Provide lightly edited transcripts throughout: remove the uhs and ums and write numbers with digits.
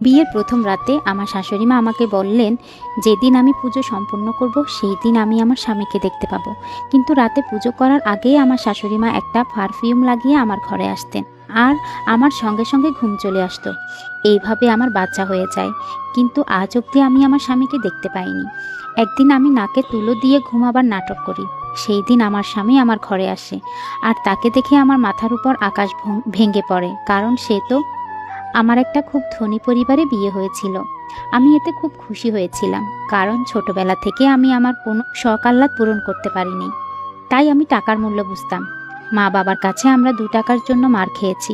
বিয়ের প্রথম রাতে আমার শাশুড়ি মা আমাকে বললেন, যেদিন আমি পুজো সম্পূর্ণ করব সেই দিন আমি আমার স্বামীকে দেখতে পাবো। কিন্তু রাতে পুজো করার আগেই আমার শাশুড়ি মা একটা পারফিউম লাগিয়ে আমার ঘরে আসতেন, আর আমার সঙ্গে সঙ্গে ঘুম চলে আসতো। এইভাবে আমার বাচ্চা হয়ে যায়, কিন্তু আজ অবধি আমি আমার স্বামীকে দেখতে পাইনি। একদিন আমি নাকে তুলো দিয়ে ঘুমাবার নাটক করি। সেই দিন আমার স্বামী আমার ঘরে আসে, আর তাকে দেখে আমার মাথার উপর আকাশ ভেঙে পড়ে, কারণ সে তো আমার একটা খুব ধনী পরিবারে বিয়ে হয়েছিল। আমি এতে খুব খুশি হয়েছিলাম, কারণ ছোটবেলা থেকে আমি আমার কোনো শখ আহ্লাদ পূরণ করতে পারিনি। তাই আমি টাকার মূল্য বুঝতাম। মা বাবার কাছে আমরা 2 টাকার জন্য মার খেয়েছি।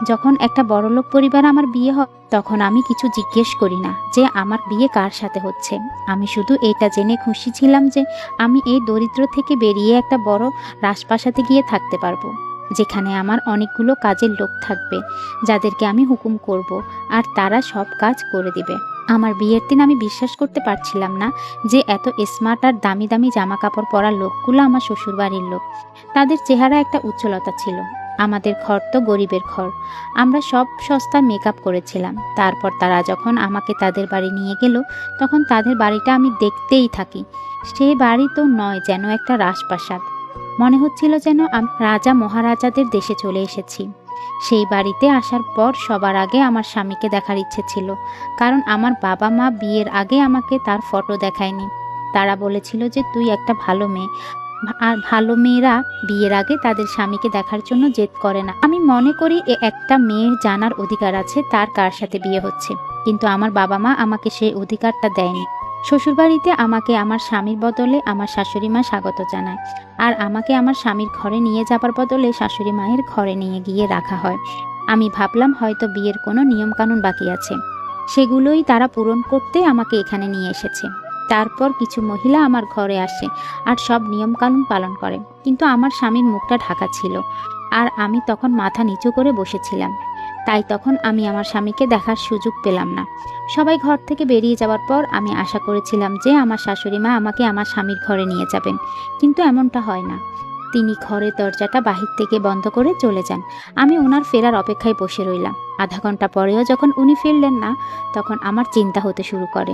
যখন একটা বড়লোক পরিবার আমার বিয়ে হয়, তখন আমি কিছু জিজ্ঞেস করি না যে আমার বিয়ে কার সাথে হচ্ছে। আমি শুধু এটা জেনে খুশি ছিলাম যে আমি এই দরিদ্র থেকে বেরিয়ে একটা বড় রাজপ্রাসাদে গিয়ে থাকতে পারবো, যেখানে আমার অনেকগুলো কাজের লোক থাকবে, যাদেরকে আমি হুকুম করব, আর তারা সব কাজ করে দিবে। আমার বিয়ের দিন আমি বিশ্বাস করতে পারছিলাম না যে এত স্মার্ট আর দামি দামি জামা কাপড় পরা লোকগুলো আমার শ্বশুর বাড়ির লোক। তাদের চেহারা একটা উজ্জ্বলতা ছিল। আমাদের ঘর তো গরিবের ঘর। আমরা সব সস্তা মেকআপ করেছিলাম। তারপর তারা যখন আমাকে তাদের বাড়ি নিয়ে গেল, তখন তাদের বাড়িটা আমি দেখতেই থাকি। সেই বাড়ি তো নয়, যেন একটা রাজপ্রাসাদ। মনে হচ্ছিল যেন আমি রাজা মহারাজাদের দেশে চলে এসেছি। সেই বাড়িতে আসার পর সবার আগে আমার স্বামীকে দেখার ইচ্ছে ছিল, কারণ আমার বাবা মা বিয়ের আগে আমাকে তার ফটো দেখায়নি। তারা বলেছিল যে তুই একটা ভালো মেয়ে, আর ভালো মেয়েরা বিয়ের আগে তাদের স্বামীকে দেখার জন্য জেদ করে না। আমি মনে করি একটা মেয়ে জানার অধিকার আছে তার কার সাথে বিয়ে হচ্ছে, কিন্তু আমার বাবা মা আমাকে সেই অধিকারটা দেয়নি। শ্বশুরবাড়িতে আমাকে আমার স্বামীর বদলে আমার শাশুড়ি মা স্বাগত জানায়, আর আমাকে আমার স্বামীর ঘরে নিয়ে যাবার বদলে শাশুড়ি মায়ের ঘরে নিয়ে গিয়ে রাখা হয়। আমি ভাবলাম হয়তো বিয়ের কোনো নিয়মকানুন বাকি আছে, সেগুলোই তারা পূরণ করতে আমাকে এখানে নিয়ে এসেছে। তারপর কিছু মহিলা আমার ঘরে আসে আর সব নিয়মকানুন পালন করে, কিন্তু আমার স্বামীর মুখটা ঢাকা ছিল, আর আমি তখন মাথা নিচু করে বসেছিলাম। তাই তখন আমি আমার স্বামীকে দেখার সুযোগ পেলাম না। সবাই ঘর থেকে বেরিয়ে যাওয়ার পর আমি আশা করেছিলাম যে আমার শাশুড়ি মা আমাকে আমার স্বামীর ঘরে নিয়ে যাবেন, কিন্তু এমনটা হয় না। তিনি ঘরের দরজাটা বাহির থেকে বন্ধ করে চলে যান। আমি ওনার ফেরার অপেক্ষায় বসে রইলাম। আধা ঘন্টা পরেও যখন উনি ফিরলেন না, তখন আমার চিন্তা হতে শুরু করে।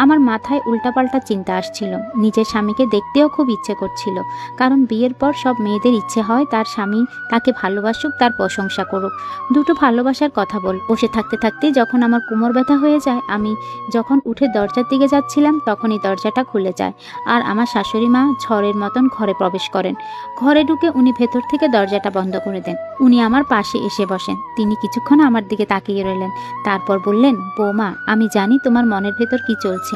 আমার মাথায় উল্টাপাল্টা চিন্তা আসছিল। নিজের স্বামীকে দেখতেও খুব ইচ্ছে করছিল, কারণ বিয়ের পর সব মেয়েদের ইচ্ছে হয় তার স্বামী তাকে ভালোবাসুক, তার প্রশংসা করুক, দুটো ভালোবাসার কথা বল। বসে থাকতে থাকতে যখন আমার কোমর ব্যথা হয়ে যায়, আমি যখন উঠে দরজার দিকে যাচ্ছিলাম, তখনই দরজাটা খুলে যায়, আর আমার শাশুড়ি মা ঝড়ের মতন ঘরে প্রবেশ করেন। ঘরে ঢুকে উনি ভেতর থেকে দরজাটা বন্ধ করে দেন। উনি আমার পাশে এসে বসেন। তিনি কিছুক্ষণ আমার দিকে তাকিয়ে রইলেন, তারপর বললেন, বৌমা, আমি জানি তোমার মনের ভেতর কি চলছে।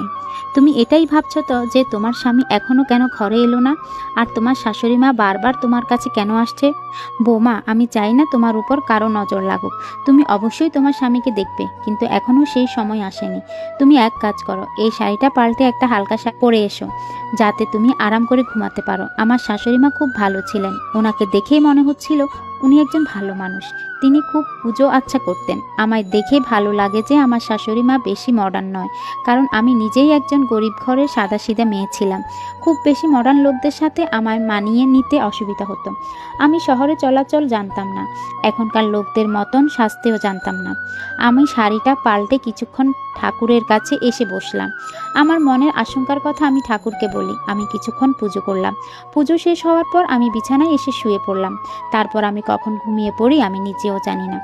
তুমি এটাই ভাবছো তো যে তোমার স্বামী এখনো কেন ঘরে এলো না, আর তোমার শাশুড়ি মা বারবার তোমার কাছে কেন আসছে। বৌমা, আমি চাই না তোমার উপর কারো নজর লাগুক। তুমি অবশ্যই তোমার স্বামীকে দেখবে, কিন্তু এখনো সেই সময় আসেনি। তুমি এক কাজ করো, এই শাড়িটা পাল্টে একটা হালকা শাড়ি পরে এসো, যাতে তুমি আরাম করে ঘুমাতে পারো। আমার শাশুড়ি মা খুব ভালো ছিলেন। ওনাকে দেখেই মনে হচ্ছিল উনি একজন ভালো মানুষ। তিনি খুব পুজো আচ্ছা করতেন। আমায় দেখে ভালো লাগে যে আমার শাশুড়ি মা বেশি মডার্ন নয়, কারণ আমি নিজেই একজন গরিব ঘরের সাদাসিধা মেয়ে ছিলাম। খুব বেশি মডার্ন লোকদের সাথে আমায় মানিয়ে নিতে অসুবিধা হতো। আমি শহরে চলাচল জানতাম না, এখনকার লোকদের মতন সাজতেও জানতাম না। আমি শাড়িটা পাল্টে কিছুক্ষণ ঠাকুরের কাছে এসে বসলাম। আমার মনের আশঙ্কার কথা আমি ঠাকুরকে বলি। আমি কিছুক্ষণ পুজো করলাম। পুজো শেষ হওয়ার পর আমি বিছানায় এসে শুয়ে পড়লাম। তারপর আমি কখন ঘুমিয়ে পড়ি আমি নিজেও জানি না।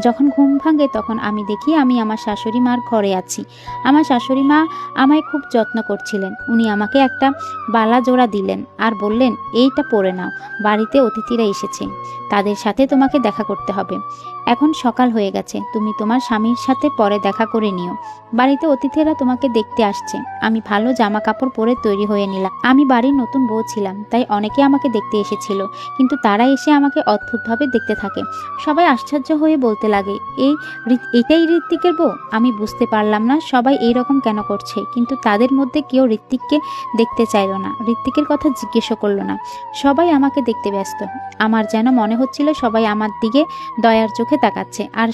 যখন ঘুম ভাঙে তখন আমি দেখি আমি আমার শাশুড়ি মার ঘরে আছি। আমার শাশুড়ি মা আমায় খুব যত্ন করছিলেন। উনি আমাকে একটা বালা জোড়া দিলেন আর বললেন, এইটা পরে নাও, বাড়িতে অতিথিরা এসেছে, তাদের সাথে তোমাকে দেখা করতে হবে। এখন সকাল হয়ে গেছে, তুমি তোমার স্বামীর সাথে পরে দেখা করে নিও। বাড়িতে অতিথিরা তোমাকে দেখতে আসছে। আমি ভালো জামা কাপড় পরে তৈরি হয়ে নিলাম। আমি বাড়ির নতুন বউ ছিলাম, তাই অনেকে আমাকে দেখতে এসেছিল, কিন্তু তারা এসে আমাকে অদ্ভুতভাবে দেখতে থাকে। সবাই আশ্চর্য হয়ে বলতে লাগে, এটাই ঋত্বিকের বউ। আমি বুঝতে পারলাম না সবাই এই রকম কেন করছে, কিন্তু তাদের মধ্যে কেউ ঋত্বিককে দেখতে চাইল না, ঋত্বিকের কথা জিজ্ঞেসও করলো না। সবাই আমাকে দেখতে ব্যস্ত। আমার যেন মনে হচ্ছিল সবাই আমার দিকে দয়ার চোখে তাকাচ্ছে, আর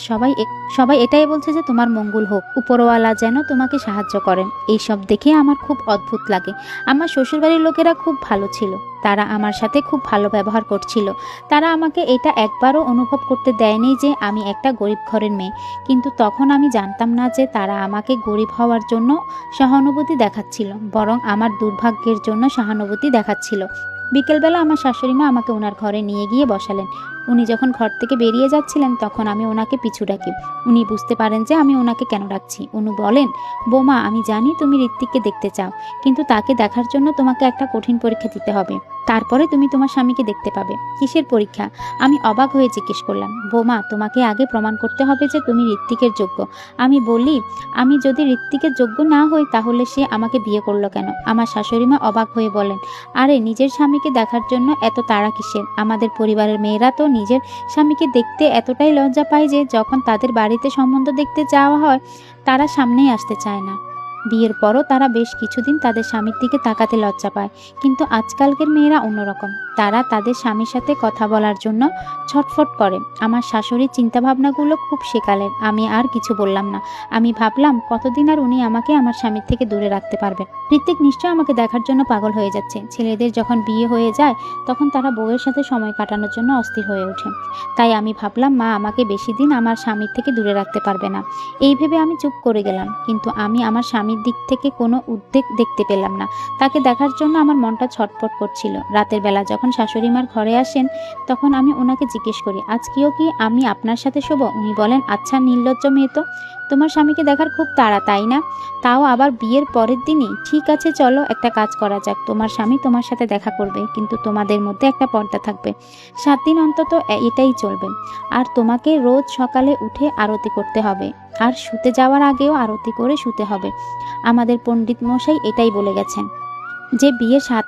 সবাই এটাই বলছে যে তোমার মঙ্গল হোক, উপরওয়ালা যেন তোমাকে সাহায্য করেন। এইসব দেখে আমার খুব অদ্ভুত লাগে। আমার শ্বশুরবাড়ির লোকেরা খুব ভালো ছিল, তারা আমার সাথে খুব ভালো ব্যবহার করছিল। তারা আমাকে এটা একবারও অনুভব করতে দেয়নি যে আমি এক একটা গরিব ঘরের মেয়ে, কিন্তু তখন আমি জানতাম না যে তারা আমাকে গরিব হওয়ার জন্য সহানুভূতি দেখাচ্ছিল, বরং আমার দুর্ভাগ্যের জন্য সহানুভূতি দেখাচ্ছিল। বিকেলবেলা আমার শাশুড়িমা আমাকে ওনার ঘরে নিয়ে গিয়ে বসালেন। উনি যখন ঘর থেকে বেরিয়ে যাচ্ছিলেন তখন আমি ওনাকে পিছু ডাকি। উনি বুঝতে পারেন যে আমি ওনাকে কেন ডাকছি। উনি বলেন, বৌমা, আমি জানি তুমি ঋত্বিককে দেখতে চাও, কিন্তু তাকে দেখার জন্য তোমাকে একটা কঠিন পরীক্ষা দিতে হবে, তারপরে তুমি তোমার স্বামীকে দেখতে পাবে। কিসের পরীক্ষা? আমি অবাক হয়ে জিজ্ঞেস করলাম। বৌমা, তোমাকে আগে প্রমাণ করতে হবে যে তুমি ঋত্বিকের যোগ্য। আমি বলি, আমি যদি ঋত্বিকের যোগ্য না হই তাহলে সে আমাকে বিয়ে করলো কেন? আমার শাশুড়িমা অবাক হয়ে বলেন, আরে নিজের স্বামীকে দেখার জন্য এত তাড়া কিসের? আমাদের পরিবারের মেয়েরা তো নিজের স্বামীকে দেখতে এতটাই লজ্জা পায় যে যখন তাদের বাড়িতে সম্বন্ধ দেখতে যাওয়া হয় তারা সামনেই আসতে চায় না। বিয়ের পরও তারা বেশ কিছুদিন তাদের স্বামীর দিকে তাকাতে লজ্জা পায়, কিন্তু আজকালকের মেয়েরা অন্যরকম। তারা তাদের স্বামীর সাথে কথা বলার জন্য ছটফট করে। আমার শাশুড়ির চিন্তাভাবনাগুলো খুব সেকালের। আমি আর কিছু বললাম না। আমি ভাবলাম, কতদিন আর উনি আমাকে আমার স্বামীর থেকে দূরে রাখতে পারবেন? ঋত্বিক নিশ্চয় আমাকে দেখার জন্য পাগল হয়ে যাচ্ছে। ছেলেদের যখন বিয়ে হয়ে যায় তখন তারা বউয়ের সাথে সময় কাটানোর জন্য অস্থির হয়ে ওঠে। তাই আমি ভাবলাম, মা আমাকে বেশি দিন আমার স্বামীর থেকে দূরে রাখতে পারবে না। এই ভেবে আমি চুপ করে গেলাম, কিন্তু আমি আমার স্বামীর দিক থেকে কোনো উদ্বেগ দেখতে পেলাম না। তাকে দেখার জন্য আমার মনটা ছটফট করছিল। রাতের বেলা যখন শাশুড়িমার ঘরে আসেন তখন আমি ওনাকে জিজ্ঞেস করি, আজকেও কি আমি আপনার সাথে শোবো? উনি বলেন, আচ্ছা নির্লজ্জ মেয়ে তো, তোমার স্বামীকে দেখার খুব তাড়া, তাই না? তাও আবার বিয়ের পরের দিনই। ঠিক আছে, চলো একটা কাজ করা যাক। তোমার স্বামী তোমার সাথে দেখা করবে, কিন্তু তোমাদের মধ্যে একটা পর্দা থাকবে। 7 দিন অন্তত এটাই চলবে। আর তোমাকে রোজ সকালে উঠে আরতি করতে হবে, আর শুতে যাওয়ার আগেও আরতি করে শুতে হবে। আমাদের পণ্ডিত মশাই এটাই বলে গেছেন যে বিয়ের 7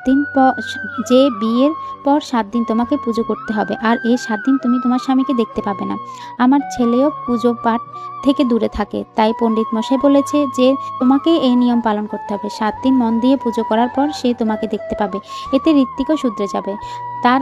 দিন তোমাকে পুজো করতে হবে, আর এই 7 দিন তুমি তোমার স্বামীকে দেখতে পাবে না। আমার ছেলেও পুজো পাঠ থেকে দূরে থাকে, তাই পণ্ডিত মশাই বলেছে যে তোমাকে এই নিয়ম পালন করতে হবে। 7 দিন মন দিয়ে পুজো করার পর সে তোমাকে দেখতে পাবে। এতে ঋত্বিকও শুধরে যাবে, তার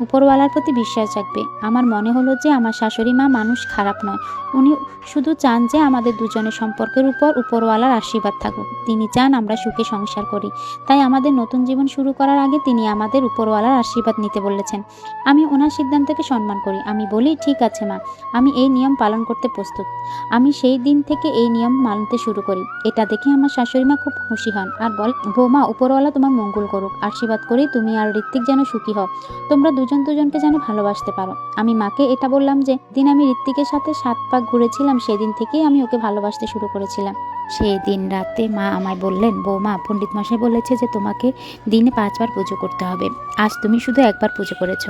উপরওয়ালার প্রতি বিশ্বাস জাগবে। আমার মনে হলো যে আমার শাশুড়ি মা মানুষ খারাপ নয়, উনি শুধু চান যে আমাদের দুজনের সম্পর্কের উপর উপরওয়ালার আশীর্বাদ থাকুক। তিনি চান আমরা সুখে সংসার করি, তাই আমাদের নতুন জীবন শুরু করার আগে তিনি আমাদের উপরওয়ালার আশীর্বাদ নিতে বলেছেন। আমি ওনার সিদ্ধান্তকে সম্মান করি। আমি বলি, ঠিক আছে মা, আমি এই নিয়ম পালন করতে প্রস্তুত। আমি সেই দিন থেকে এই নিয়ম মানতে শুরু করি। এটা দেখে আমার শাশুড়ি মা খুব খুশি হন আর বল, বৌমা, উপরওয়ালা তোমার মঙ্গল করুক। আশীর্বাদ করি তুমি আর ঋত্বিক যেন সুখী হও, তোমরা দুজন দুজনকে যেন ভালোবাসতে পারো। আমি মাকে এটা বললাম যে দিন আমি ঋত্বিকের সাথে 7 পাক ঘুরেছিলাম, সেদিন থেকেই আমি ওকে ভালোবাসতে শুরু করেছিলাম। সেই দিন রাতে মা আমায় বললেন, বৌমা, পণ্ডিত মশাই বলেছে যে তোমাকে দিনে 5 বার পুজো করতে হবে। আজ তুমি শুধু একবার পুজো করেছ,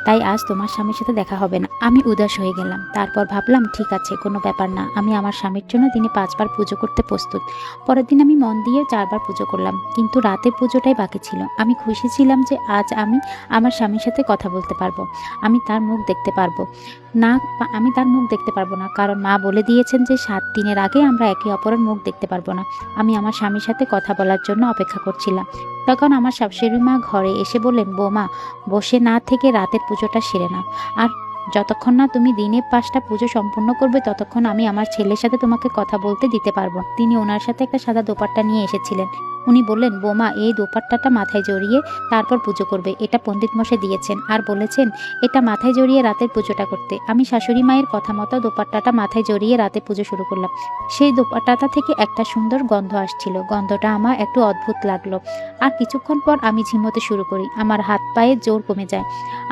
তাই আজ তোমার স্বামীর সাথে দেখা হবে না। আমি উদাস হয়ে গেলাম। তারপর ভাবলাম, ঠিক আছে, কোনো ব্যাপার না, আমি আমার স্বামীর জন্য দিনে 5 বার পুজো করতে প্রস্তুত। পরের দিন আমি মন দিয়ে 4 বার পুজো করলাম, কিন্তু রাতের পুজোটাই বাকি ছিল। আমি খুশি ছিলাম যে আজ আমি আমার স্বামীর সাথে কথা বলতে পারবো। আমি তার মুখ দেখতে পারবো না, কারণ মা বলে দিয়েছেন যে 7 দিনের আগে আমরা একে অপরের মুখ দেখতে পারবো না। আমি আমার স্বামীর সাথে কথা বলার জন্য অপেক্ষা করছিলাম। তখন আমার শাশুড়ি মা ঘরে এসে বললেন, বৌমা, বসে না থেকে রাতের পুজোটা সেরে নাও, আর যতক্ষণ না তুমি দিনে 5টা পুজো সম্পূর্ণ করবে ততক্ষণ আমি আমার ছেলের সাথে তোমাকে কথা বলতে দিতে পারবো। তিনি ওনার সাথে একটা সাদা দোপাট্টা নিয়ে এসেছিলেন। উনি বললেন, বৌমা, এই দোপাট্টাটা মাথায় জড়িয়ে তারপর পুজো করবে। এটা পণ্ডিত মশাই দিয়েছেন আর বলেছেন এটা মাথায় জড়িয়ে রাতের পুজোটা করতে। আমি শাশুড়ি মায়ের কথা মতো দোপাট্টাটা মাথায় জড়িয়ে রাতে পুজো শুরু করলাম। সেই দোপাট্টাটা থেকে একটা সুন্দর গন্ধ আসছিল। গন্ধটা আমার একটু অদ্ভুত লাগলো। আর কিছুক্ষণ পর আমি ঝিমোতে শুরু করি। আমার হাত পায়ে জোর কমে যায়,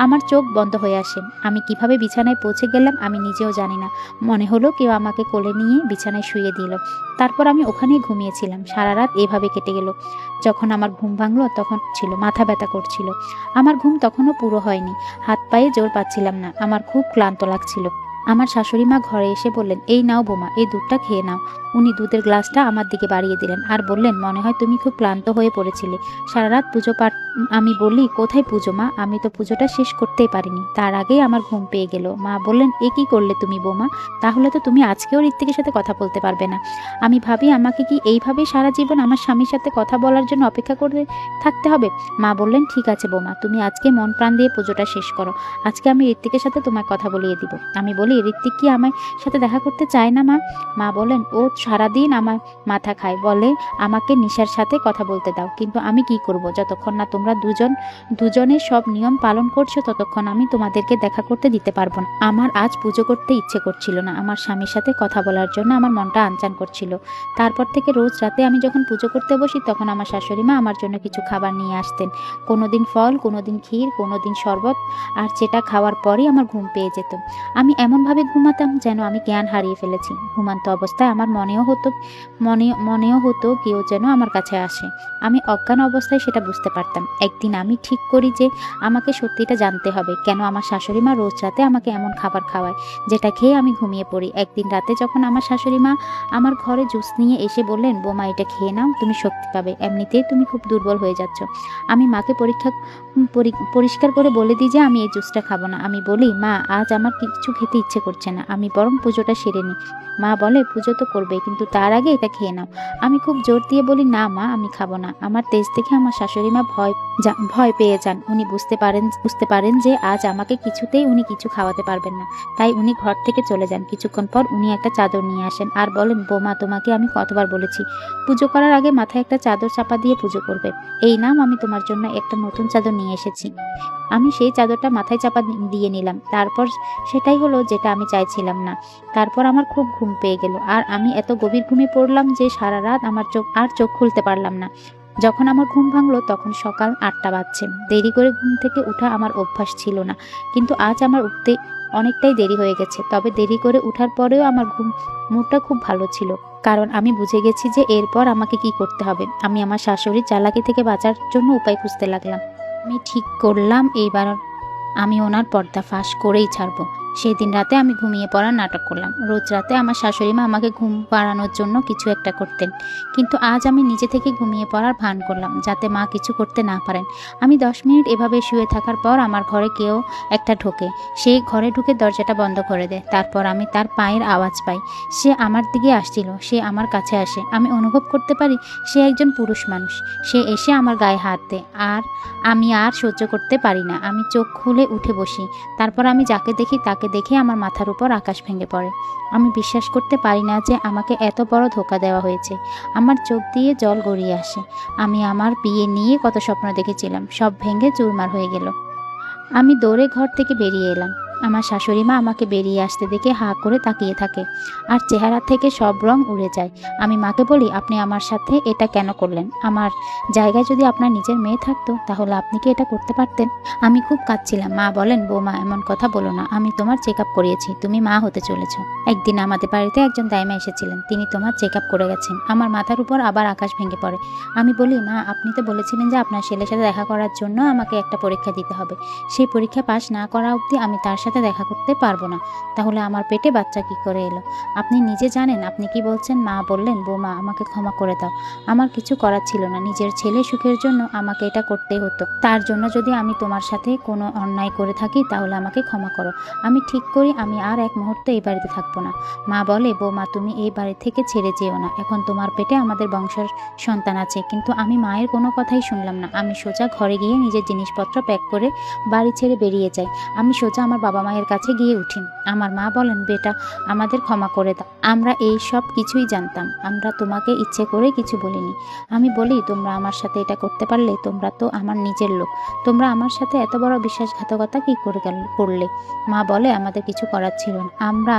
আমার চোখ বন্ধ হয়ে আসে। আমি কিভাবে বিছানায় পৌঁছে গেলাম আমি নিজেও জানি না। মনে হলো কেউ আমাকে কোলে নিয়ে বিছানায় শুইয়ে দিল। তারপর আমি ওখানেই ঘুমিয়েছিলাম। সারা রাত এভাবে কেটে গেল। যখন আমার ঘুম ভাঙলো তখন মাথা ব্যথা করছিল। আমার ঘুম তখনও পুরো হয়নি। হাত পায়ে জোর পাচ্ছিলাম না। আমার খুব ক্লান্ত লাগছিল। আমার শাশুড়ি মা ঘরে এসে বললেন, এই নাও বৌমা, এই দুধটা খেয়ে নাও। উনি দুধের গ্লাসটা আমার দিকে বাড়িয়ে দিলেন আর বললেন, মনে হয় তুমি খুব ক্লান্ত হয়ে পড়েছিলে, সারা রাত পুজো পাঠ। আমি বলি, কোথায় পুজো মা? আমি তো পুজোটা শেষ করতেই পারিনি, তার আগেই আমার ঘুম পেয়ে গেল। মা বললেন, এ কি করলে তুমি বৌমা? তাহলে তো তুমি আজকেও ঋত্বিকের সাথে কথা বলতে পারবে না। আমি ভাবি, আমাকে কি এইভাবে সারা জীবন আমার স্বামীর সাথে কথা বলার জন্য অপেক্ষা করে থাকতে হবে? মা বললেন, ঠিক আছে বৌমা, তুমি আজকে মন প্রাণ দিয়ে পুজোটা শেষ করো। আজকে আমি ঋত্বিকের সাথে তোমার কথা বলিয়ে দিব। আমি বলি, বলি, ঋত্বিক কি আমার সাথে দেখা করতে চায় না মা? মা বলেন, ও সারাদিন আমার মাথা খায়, বলে আমাকে নিশার সাথে কথা বলতে দাও। কিন্তু আমি কি করব? যতক্ষণ না তোমরা দুজনে সব নিয়ম পালন করছো ততক্ষণ আমি তোমাদেরকে দেখা করতে দিতে পারবো না। আমার আজ পুজো করতে ইচ্ছে করছিল না। আমার স্বামীর সাথে কথা বলার জন্য আমার মনটা আনচান করছিল। তারপর থেকে রোজ রাতে আমি যখন পুজো করতে বসি তখন আমার শাশুড়ি মা আমার জন্য কিছু খাবার নিয়ে আসতেন। কোনোদিন ফল, কোনোদিন ক্ষীর, কোনোদিন শরবত, আর যেটা খাওয়ার পরই আমার ঘুম পেয়ে যেত। আমি এমনভাবে ঘুমাতাম যেন আমি জ্ঞান হারিয়ে ফেলেছি। ঘুমান্ত অবস্থায় আমার মনেও হতো কেউ যেন আমার কাছে আসে। আমি অজ্ঞান অবস্থায় সেটা বুঝতে পারতাম। একদিন আমি ঠিক করি যে আমাকে সত্যিটা জানতে হবে, কেন আমার শাশুড়ি মা রোজ রাতে আমাকে এমন খাবার খাওয়ায় যেটা খেয়ে আমি ঘুমিয়ে পড়ি। একদিন রাতে যখন আমার শাশুড়ি মা আমার ঘরে জুস নিয়ে এসে বললেন, বোমা এটা খেয়ে নাও, তুমি শক্তি পাবে, এমনিতেই তুমি খুব দুর্বল হয়ে যাচ্ছ। আমি মাকে পরিষ্কার করে বলে দিই যে আমি এই জুসটা খাবো না। আমি বলি, মা আজ আমার কিছু খেতে ইচ্ছে করছে না, আমি বরং পুজোটা সেরে নিই। মা বলে, পুজো তো করবে, কিন্তু তার আগে এটা খেয়ে নাও। আমি খুব জোর দিয়ে বলি, না মা, আমি খাবো না। আমার তেজ দেখে আমার শাশুড়ি মা ভয় পেয়ে যান। উনি বুঝতে পারেন যে আজ আমাকে কিছুতেই উনি কিছু খাওয়াতে পারবেন না। তাই উনি ঘর থেকে চলে যান। কিছুক্ষণ পর উনি একটা চাদর নিয়ে আসেন আর বলেন, বোমা তোমাকে আমি কতবার বলেছি পুজো করার আগে মাথায় একটা চাদর চাপা দিয়ে পুজো করবে। এই নাম, আমি তোমার জন্য একটা নতুন চাদর নিয়ে এসেছি। আমি সেই চাদরটা মাথায় চাপা দিয়ে নিলাম। তারপর সেটাই হলো যেটা আমি চাইছিলাম না। তারপর আমার খুব ঘুম পেয়ে গেল, আর আমি এত গভীর ঘুমে পড়লাম যে সারা রাত আমার চোখ খুলতে পারলাম না। যখন আমার ঘুম ভাঙলো তখন সকাল 8টা বাজছে। দেরি করে ঘুম থেকে উঠা আমার অভ্যাস ছিল না, কিন্তু আজ আমার উঠতে অনেকটাই দেরি হয়ে গেছে। তবে দেরি করে উঠার পরেও আমার মুডটা খুব ভালো ছিল, কারণ আমি বুঝে গেছি যে এরপর আমাকে কি করতে হবে। আমি আমার শাশুড়ির চালাকি থেকে বাঁচার জন্য উপায় খুঁজতে লাগলাম। আমি ঠিক করলাম এইবার আমি ওনার পর্দা ফাঁস করেই ছাড়বো। সেই দিন রাতে আমি ঘুমিয়ে পড়ার নাটক করলাম। রোজ রাতে আমার শাশুড়ি মা আমাকে ঘুম পাড়ানোর জন্য কিছু একটা করতেন, কিন্তু আজ আমি নিজে থেকে ঘুমিয়ে পড়ার ভান করলাম যাতে মা কিছু করতে না পারেন। আমি 10 মিনিট এভাবে শুয়ে থাকার পর আমার ঘরে কেউ একটা ঢোকে। সে ঘরে ঢুকে দরজাটা বন্ধ করে দেয়। তারপর আমি তার পায়ের আওয়াজ পাই। সে আমার দিকে আসছিল। সে আমার কাছে আসে। আমি অনুভব করতে পারি সে একজন পুরুষ মানুষ। সে এসে আমার গায়ে হাত দেয়, আর আমি আর সহ্য করতে পারি না। আমি চোখ খুলে উঠে বসি। তারপর আমি যাকে দেখি তাকে দেখে আমার মাথার উপর আকাশ ভেঙে পড়ে। আমি বিশ্বাস করতে পারি না যে আমাকে এত বড় ধোঁকা দেওয়া হয়েছে। আমার চোখ দিয়ে জল গড়িয়ে আসে। আমি আমার বিয়ে নিয়ে কত স্বপ্ন দেখেছিলাম, সব ভেঙে চুরমার হয়ে গেল। আমি দৌড়ে ঘর থেকে বেরিয়ে এলাম। আমার শাশুড়ি মা আমাকে বেরিয়ে আসতে দেখে হাঁ করে তাকিয়ে থাকে, আর চেহারা থেকে সব রং উড়ে যায়। আমি মাকে বলি, আপনি আমার সাথে এটা কেন করলেন? আমার জায়গায় যদি আপনার নিজের মেয়ে থাকতো তাহলে আপনি কি এটা করতে পারতেন? আমি খুব কাঁদছিলাম। মা বলেন, বৌমা এমন কথা বলো না, আমি তোমার চেক আপ করিয়েছি, তুমি মা হতে চলেছ। একদিন আমাদের বাড়িতে একজন দাইমা এসেছিলেন, তিনি তোমার চেক আপ করে গেছেন। আমার মাথার উপর আবার আকাশ ভেঙে পড়ে। আমি বলি, মা আপনি তো বলেছিলেন যে আপনার ছেলের সাথে দেখা করার জন্য আমাকে একটা পরীক্ষা দিতে হবে। সেই পরীক্ষা পাশ না করা অবধি আমি তার সাথে দেখা করতে পারবো না। তাহলে আমার পেটে বাচ্চা কি করে এলো? আপনি নিজে জানেন আপনি কি বলছেন। মা বললেন, বৌমা আমাকে ক্ষমা করে দাও, আমার কিছু করার ছিল না। নিজের ছেলে সুখের জন্য আমাকে এটা করতেই হতো। তার জন্য যদি আমি তোমার সাথে কোনো অন্যায় করে থাকি তাহলে আমাকে ক্ষমা করো। আমি ঠিক করি আমি আর এক মুহূর্তে এই বাড়িতে থাকবো না। মা বলে, বৌমা তুমি এই বাড়ি থেকে ছেড়ে যেও না, এখন তোমার পেটে আমাদের বংশের সন্তান আছে। কিন্তু আমি মায়ের কোনো কথাই শুনলাম না। আমি সোজা ঘরে গিয়ে নিজের জিনিসপত্র প্যাক করে বাড়ি ছেড়ে বেরিয়ে যাই। আমি সোজা আমার বাবা মায়ের কাছে গিয়ে উঠি। আমার মা বলেন, বেটা আমাদের ক্ষমা করে দাও, আমরা এই সব কিছুই জানতাম, আমরা তোমাকে ইচ্ছে করে কিছু বলিনি। আমি বলি, তোমরা আমার সাথে এটা করতে পারলে? তোমরা তো আমার নিজের লোক, তোমরা আমার সাথে এত বড় বিশ্বাসঘাতকতা কি করলে? মা বলে, আমাদের কিছু করার ছিল না, আমরা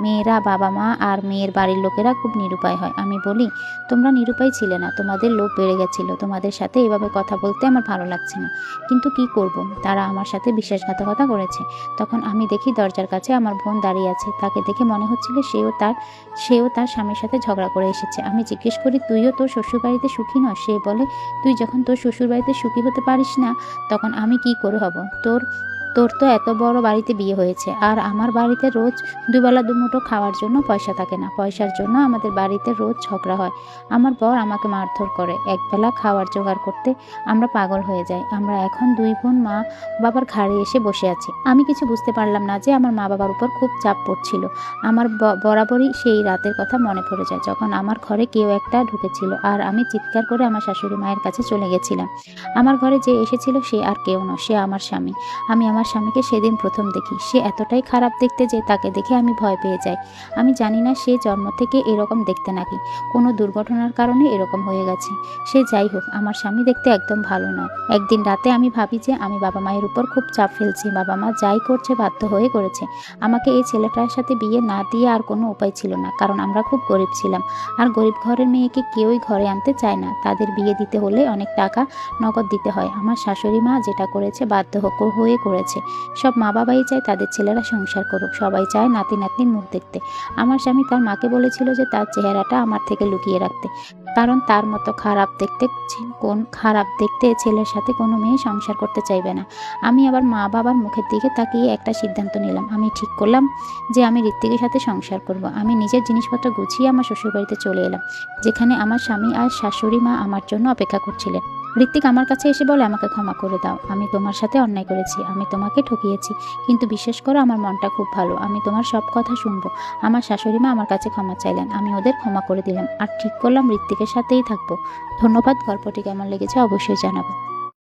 মেয়েরা বাবা মা আর মেয়ের বাড়ির লোকেরা খুব নিরুপায় হয়। আমি বলি, তোমরা নিরুপায় ছিলে না, তোমাদের লোভ বেড়ে গেছিল। তোমাদের সাথে এভাবে কথা বলতে আমার ভালো লাগছে না, কিন্তু কি করব, তারা আমার সাথে বিশ্বাসঘাতকতা করেছে। তখন আমি দেখি দরজার কাছে আমার বোন দাঁড়িয়ে আছে। তাকে দেখে মনে হচ্ছিল সেও তার স্বামীর সাথে ঝগড়া করে এসেছে। আমি জিজ্ঞেস করি, তুইও তোর শ্বশুরবাড়িতে সুখী নয়? সে বলে, তুই যখন তোর শ্বশুরবাড়িতে সুখী হতে পারিস না তখন আমি কি করে হব? তোর তো এত বড় বাড়িতে বিয়ে হয়েছে, আর আমার বাড়িতে রোজ দুবেলা দুমুঠো খাওয়ার জন্য পয়সা থাকে না। পয়সার জন্য আমাদের বাড়িতে রোজ ঝগড়া হয়। আমার বর আমাকে মারধর করে। একবেলা খাওয়ার জোগাড় করতে আমরা পাগল হয়ে যাই। আমরা এখন 2 বোন মা বাবার ঘাড়ে এসে বসে আছি। আমি কিছু বুঝতে পারলাম না যে আমার মা বাবার উপর খুব চাপ পড়ছিল। আমার বরাবরই সেই রাতের কথা মনে পড়ে যায় যখন আমার ঘরে কেউ একটা ঢুকেছিল, আর আমি চিৎকার করে আমার শাশুড়ি মায়ের কাছে চলে গেছিলাম। আমার ঘরে যে এসেছিল সে আর কেউ নয়, সে আমার স্বামী। আমি আমার আমার স্বামীকে সেদিন প্রথম দেখি। সে এতটাই খারাপ দেখতে যে তাকে দেখে আমি ভয় পেয়ে যাই। আমি জানি না সে জন্ম থেকে এরকম দেখতে নাকি কোনো দুর্ঘটনার কারণে এরকম হয়ে গেছে। সে যাই হোক, আমার স্বামী দেখতে একদম ভালো নয়। একদিন রাতে আমি ভাবি যে আমি বাবা মায়ের উপর খুব চাপ ফেলছি। বাবা মা যাই করছে বাধ্য হয়ে করেছে। আমাকে এই ছেলেটার সাথে বিয়ে না দিয়ে আর কোনো উপায় ছিল না, কারণ আমরা খুব গরিব ছিলাম। আর গরিব ঘরের মেয়েকে কেউই ঘরে আনতে চায় না। তাদের বিয়ে দিতে হলে অনেক টাকা নগদ দিতে হয়। আমার শাশুড়ি মা যেটা করেছে বাধ্য হয়ে করেছে। সব মা বাবাই চায় তাদের ছেলেরা সংসার করুক, সবাই চায় নাতি নাতনির মুখ দেখতে। আমার স্বামী তার মাকে বলেছিল যে তার চেহারাটা আমার থেকে লুকিয়ে রাখতে, কারণ তার মতো খারাপ দেখতে ছেলের সাথে কোনো মেয়ে সংসার করতে চাইবে না। আমি আবার মা বাবার মুখের দিকে তাকিয়ে একটা সিদ্ধান্ত নিলাম। আমি ঠিক করলাম যে আমি ঋত্বিকের সাথে সংসার করব। আমি নিজের জিনিসপত্র গুছিয়ে আমার শ্বশুরবাড়িতে চলে এলাম, যেখানে আমার স্বামী আর শাশুড়ি মা আমার জন্য অপেক্ষা করছিলেন। ঋত্বিক আমার কাছে এসে বলে, আমাকে ক্ষমা করে দাও, আমি তোমার সাথে অন্যায় করেছি, আমি তোমাকে ঠকিয়েছি, কিন্তু বিশ্বাস করো আমার মনটা খুব ভালো, আমি তোমার সব কথা শুনবো। আমার শাশুড়ি মা আমার কাছে ক্ষমা চাইলেন, আমি ওদের ক্ষমা করে দিলাম আর ঠিক করলাম ঋত্বিকের সাথেই থাকবো। ধন্যবাদ। গল্পটি কেমন লেগেছে অবশ্যই জানাবো।